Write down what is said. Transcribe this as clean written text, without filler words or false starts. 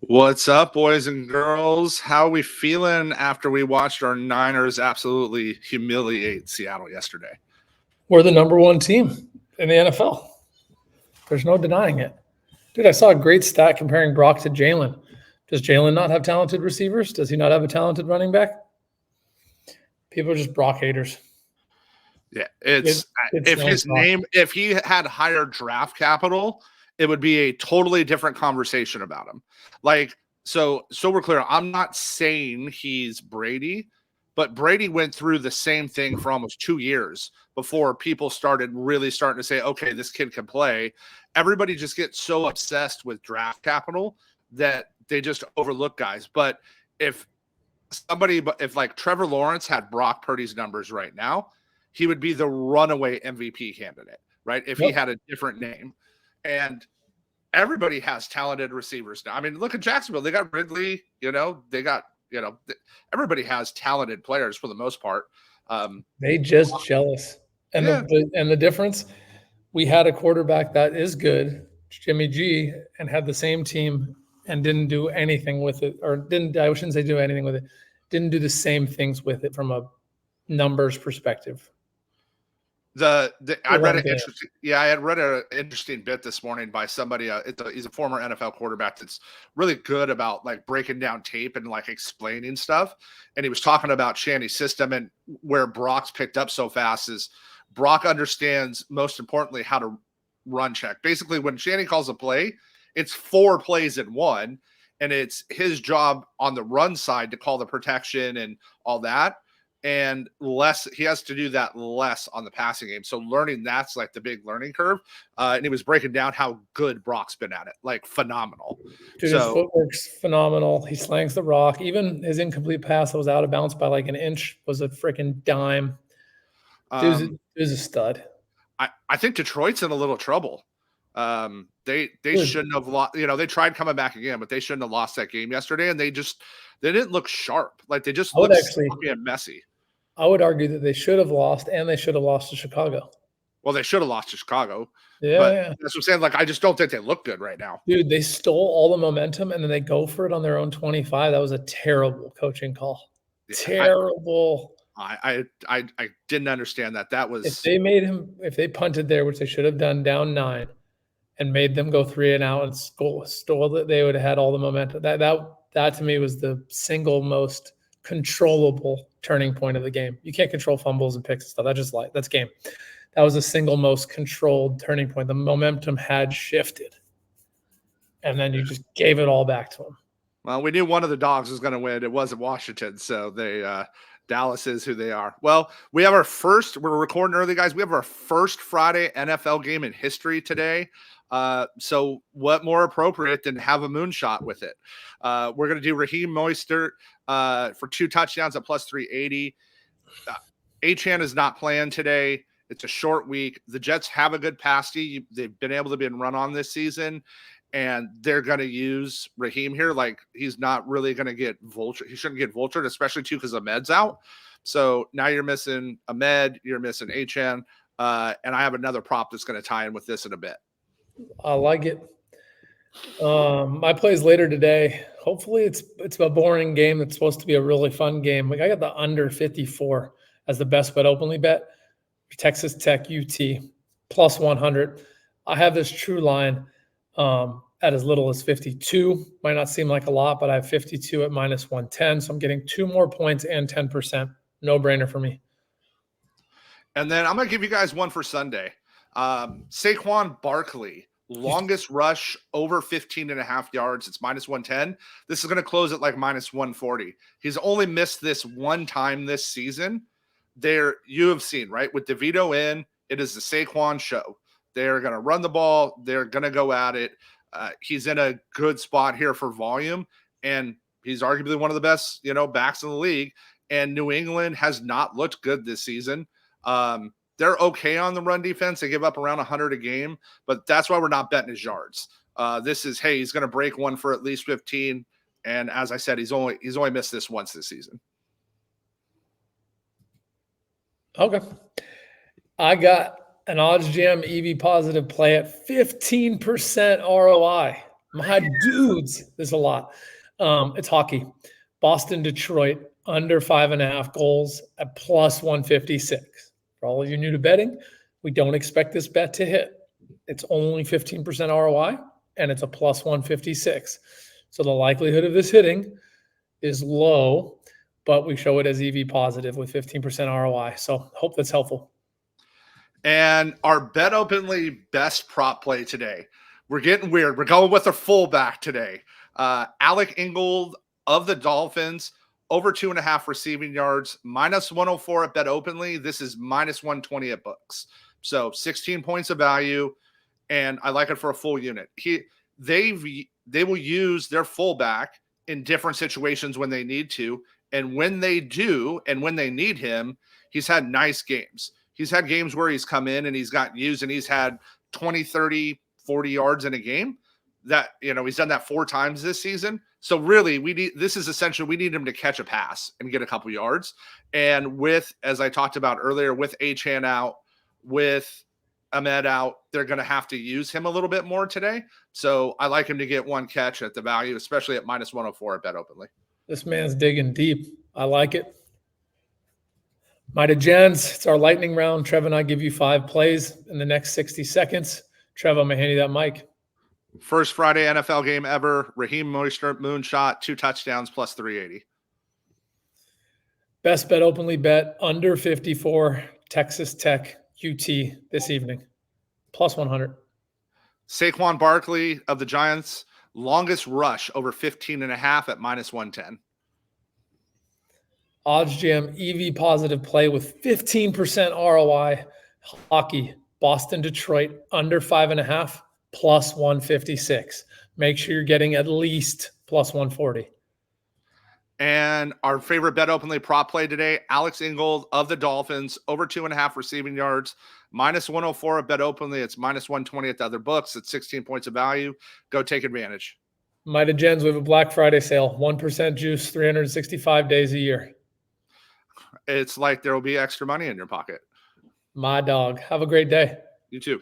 What's up, boys and girls? How are we feeling after we watched our Niners absolutely humiliate Seattle yesterday? We're the number one team in the NFL. There's no denying it. Dude, I saw a great stat comparing Brock to Jalen. Does Jalen not have talented receivers? Does he not have a talented running back? People are just Brock haters. Yeah, it's if he had higher draft capital, it would be a totally different conversation about him. So we're clear. I'm not saying he's Brady, but Brady went through the same thing for almost 2 years before people starting to say, okay, this kid can play. Everybody just gets so obsessed with draft capital that they just overlook guys. But if like Trevor Lawrence had Brock Purdy's numbers right now, he would be the runaway MVP candidate, right? If he had a different name. And everybody has talented receivers now. I mean, look at Jacksonville. They got Ridley, everybody has talented players for the most part. They just jealous. And the difference, we had a quarterback that is good, Jimmy G, and had the same team and didn't do anything with it, I shouldn't say do anything with it, didn't do the same things with it from a numbers perspective. I read an interesting bit this morning by somebody. He's a former NFL quarterback that's really good about like breaking down tape and like explaining stuff. And he was talking about Shanny's system, and where Brock's picked up so fast is Brock understands, most importantly, how to run check. Basically, when Shanny calls a play, it's 4 plays in one, and it's his job on the run side to call the protection and all that. And he has to do that less on the passing game. So learning that's like the big learning curve. And he was breaking down how good Brock's been at it, like phenomenal. Dude, his footwork's phenomenal. He slangs the rock. Even his incomplete pass that was out of bounds by like an inch was a freaking dime. Dude is a stud. I think Detroit's in a little trouble. They shouldn't have lost. They tried coming back again, but they shouldn't have lost that game yesterday. And they didn't look sharp. Like they just looked sloppy and messy. I would argue that they should have lost, and they should have lost to Chicago. Well, they should have lost to Chicago. Yeah. That's what I'm saying. Like, I just don't think they look good right now. Dude, they stole all the momentum, and then they go for it on their own 25. That was a terrible coaching call. Yeah, terrible. I didn't understand that. That was if they punted there, which they should have done, down 9, and made them go 3 and out and stole it, they would have had all the momentum. That to me was the single most controllable turning point of the game. You can't control fumbles and picks and stuff. That's game. That was the single most controlled turning point. The momentum had shifted, and then you just gave it all back to them. Well, we knew one of the dogs was going to win. It wasn't Washington, so Dallas is who they are. Well, we're recording early, guys. We have our first Friday NFL game in history today. So what more appropriate than have a moonshot with it? We're going to do Raheem Mostert for 2 touchdowns at plus 380. Achane is not playing today. It's a short week. The Jets have a good pass D. They've been able to be run on this season, and they're going to use Raheem here. Like, he's not really going to get vultured. He shouldn't get vultured, especially too because Ahmed's out. So now you're missing Ahmed, you're missing Achane, and I have another prop that's going to tie in with this in a bit. I like it. My plays later today. Hopefully it's a boring game. It's supposed to be a really fun game. Like, I got the under 54 as the best BetOpenly bet. Texas Tech UT plus 100. I have this true line at as little as 52. Might not seem like a lot, but I have 52 at minus 110. So I'm getting 2 more points and 10%. No brainer for me. And then I'm going to give you guys one for Sunday. Saquon Barkley, longest rush over 15.5 yards. It's minus 110. This is going to close at like minus 140. He's only missed this one time this season. You have seen, right? With DeVito in, it is the Saquon show. They're going to run the ball. They're going to go at it. He's in a good spot here for volume, and he's arguably one of the best, backs in the league. And New England has not looked good this season. They're okay on the run defense. They give up around 100 a game, but that's why we're not betting his yards. This is, hey, he's going to break one for at least 15. And as I said, he's only missed this once this season. Okay. I got an OddsJam EV positive play at 15% ROI. My dudes, there's a lot. It's hockey. Boston, Detroit, under 5.5 goals at plus 156. For all of you new to betting, we don't expect this bet to hit. It's only 15% ROI, and it's a plus 156. So the likelihood of this hitting is low, but we show it as EV positive with 15% ROI. So hope that's helpful. And our Bet Openly best prop play today. We're getting weird. We're going with a fullback today. Alec Ingold of the Dolphins, over 2.5 receiving yards, minus 104 at Bet Openly. This is minus 120 at books. So 16 points of value, and I like it for a full unit. They will use their fullback in different situations when they need to. And when they do, and when they need him, he's had nice games. He's had games where he's come in and he's gotten used and he's had 20, 30, 40 yards in a game. That, he's done that 4 times this season. So really, we need him to catch a pass and get a couple yards. And with, as I talked about earlier, with Achane out, with Ahmed out, they're going to have to use him a little bit more today. So I like him to get 1 catch at the value, especially at minus 104 at Bet Openly. This man's digging deep. I like it. Mighty Jens, it's our lightning round. Trev and I give you 5 plays in the next 60 seconds. Trev, I'm going to hand you that mic. First Friday NFL game ever. Raheem Mostert, moonshot, 2 touchdowns, plus 380. Best Bet Openly bet, under 54, Texas Tech, UT this evening, plus 100. Saquon Barkley of the Giants, longest rush over 15.5 at minus 110. OddsJam EV positive play with 15% ROI. Hockey, Boston, Detroit, under 5.5, plus 156. Make sure you're getting at least plus 140. And our favorite Bet Openly prop play today, Alex Ingold of the Dolphins, over 2.5 receiving yards, minus 104 at Bet Openly. It's minus 120 at the other books. It's 16 points of value. Go take advantage. Mighty Jens, we have a Black Friday sale. 1% juice, 365 days a year. It's like there will be extra money in your pocket. My dog. Have a great day. You too.